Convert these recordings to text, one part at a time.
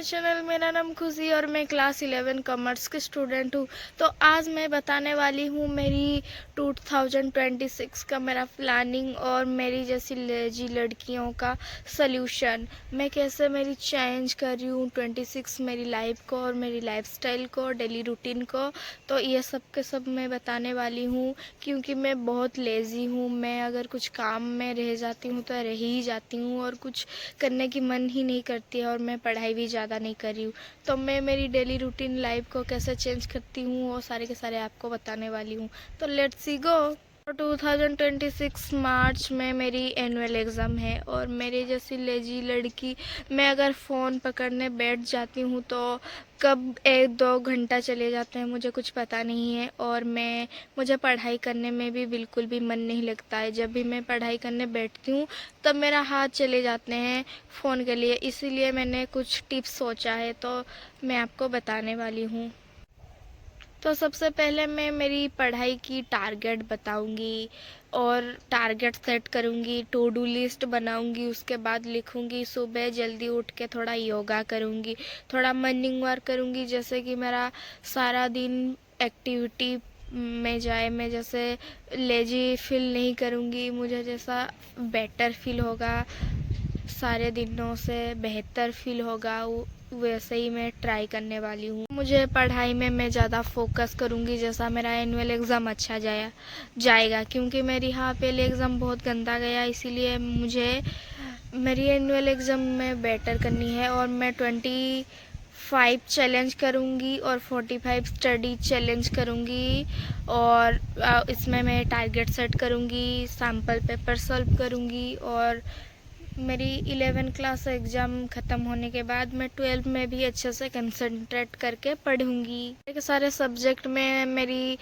Channel. मेरा नाम खुशी और मैं क्लास 11 कॉमर्स की स्टूडेंट हूँ। तो आज मैं बताने वाली हूँ मेरी 2026 का मेरा प्लानिंग और मेरी जैसी लेजी लड़कियों का सल्यूशन। मैं कैसे मेरी चेंज कर रही हूँ 26 मेरी लाइफ को और मेरी लाइफस्टाइल को, डेली रूटीन को। तो ये सब के सब मैं बताने वाली हूँ क्योंकि मैं बहुत लेज़ी हूँ। मैं अगर कुछ काम में रह जाती हूँ तो रह ही जाती हूँ और कुछ करने की मन ही नहीं करती है और मैं पढ़ाई भी ज़्यादा नहीं कर रही हूँ। तो मैं मेरी डेली रूटीन लाइफ को कैसे चेंज करती हूँ वो सारे के सारे आपको बताने वाली हूँ। तो लेट्स सी गो। 2026 मार्च में मेरी एनुअल एग्ज़ाम है और मेरी जैसी लेजी लड़की मैं अगर फ़ोन पकड़ने बैठ जाती हूँ तो कब 1-2 घंटा चले जाते हैं मुझे कुछ पता नहीं है। और मुझे पढ़ाई करने में भी बिल्कुल भी मन नहीं लगता है। जब भी मैं पढ़ाई करने बैठती हूँ तब मेरा हाथ चले जाते हैं फ़ोन के लिए। इसीलिए मैंने कुछ टिप्स सोचा है तो मैं आपको बताने वाली हूँ। तो सबसे पहले मैं मेरी पढ़ाई की टारगेट बताऊंगी और टारगेट सेट करूंगी, टू डू लिस्ट बनाऊंगी। उसके बाद लिखूंगी, सुबह जल्दी उठ के थोड़ा योगा करूंगी, थोड़ा मॉर्निंग वॉक करूंगी, जैसे कि मेरा सारा दिन एक्टिविटी में जाए। मैं जैसे लेजी फील नहीं करूंगी, मुझे जैसा बेटर फील होगा, सारे दिनों से बेहतर फील होगा, वैसे ही मैं ट्राई करने वाली हूँ। मुझे पढ़ाई में मैं ज़्यादा फोकस करूँगी, जैसा मेरा एनुअल एग्ज़ाम अच्छा जाएगा क्योंकि मेरी हाफ ईयरली एग्ज़ाम बहुत गंदा गया। इसीलिए मुझे मेरी एनुअल एग्ज़ाम में बेटर करनी है और मैं 25 चैलेंज करूँगी और 45 स्टडी चैलेंज करूँगी। और इसमें मैं टारगेट सेट करूँगी, सैम्पल पेपर सॉल्व करूँगी और मेरी 11 क्लास एग्ज़ाम ख़त्म होने के बाद मैं 12 में भी अच्छे से कंसंट्रेट करके पढ़ूँगी। एक सारे सब्जेक्ट में मेरी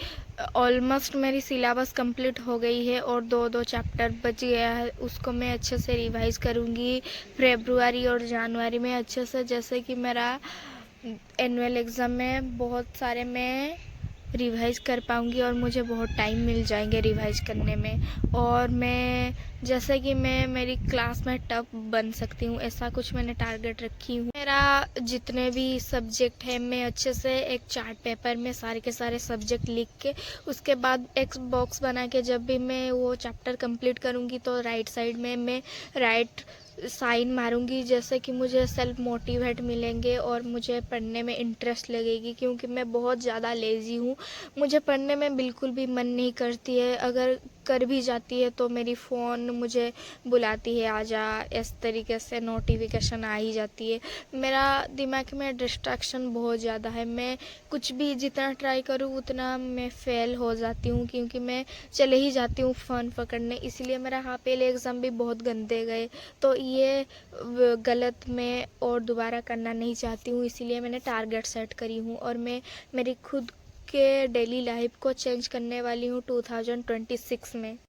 ऑलमोस्ट मेरी सिलेबस कंप्लीट हो गई है और दो चैप्टर बच गया है, उसको मैं अच्छे से रिवाइज़ करूँगी फरवरी और जनवरी में अच्छे से। जैसे कि मेरा एनुअल एग्ज़ाम में बहुत सारे मैं रिवाइज़ कर पाऊँगी और मुझे बहुत टाइम मिल जाएंगे रिवाइज़ करने में। और मैं जैसे कि मैं मेरी क्लास में टॉप बन सकती हूँ, ऐसा कुछ मैंने टारगेट रखी हूँ। मेरा जितने भी सब्जेक्ट है मैं अच्छे से एक चार्ट पेपर में सारे के सारे सब्जेक्ट लिख के उसके बाद एक बॉक्स बना के जब भी मैं वो चैप्टर कंप्लीट करूँगी तो राइट साइड में मैं राइट साइन मारूंगी, जैसे कि मुझे सेल्फ मोटिवेट मिलेंगे और मुझे पढ़ने में इंटरेस्ट लगेगी। क्योंकि मैं बहुत ज़्यादा लेज़ी हूँ, मुझे पढ़ने में बिल्कुल भी मन नहीं करती है। अगर कर भी जाती है तो मेरी फ़ोन मुझे बुलाती है, आजा, इस तरीके से नोटिफिकेशन आ ही जाती है। मेरा दिमाग में डिस्ट्रैक्शन बहुत ज़्यादा है, मैं कुछ भी जितना ट्राई करूँ उतना मैं फ़ेल हो जाती हूँ क्योंकि मैं चले ही जाती हूँ फ़ोन पकड़ने। इसलिए मेरा हाफ ईयरली एग्ज़ाम भी बहुत गंदे गए। तो ये गलत मैं और दोबारा करना नहीं चाहती हूँ, इसीलिए मैंने टारगेट सेट करी हूँ और मैं मेरी खुद के डेली लाइफ को चेंज करने वाली हूँ 2026 में।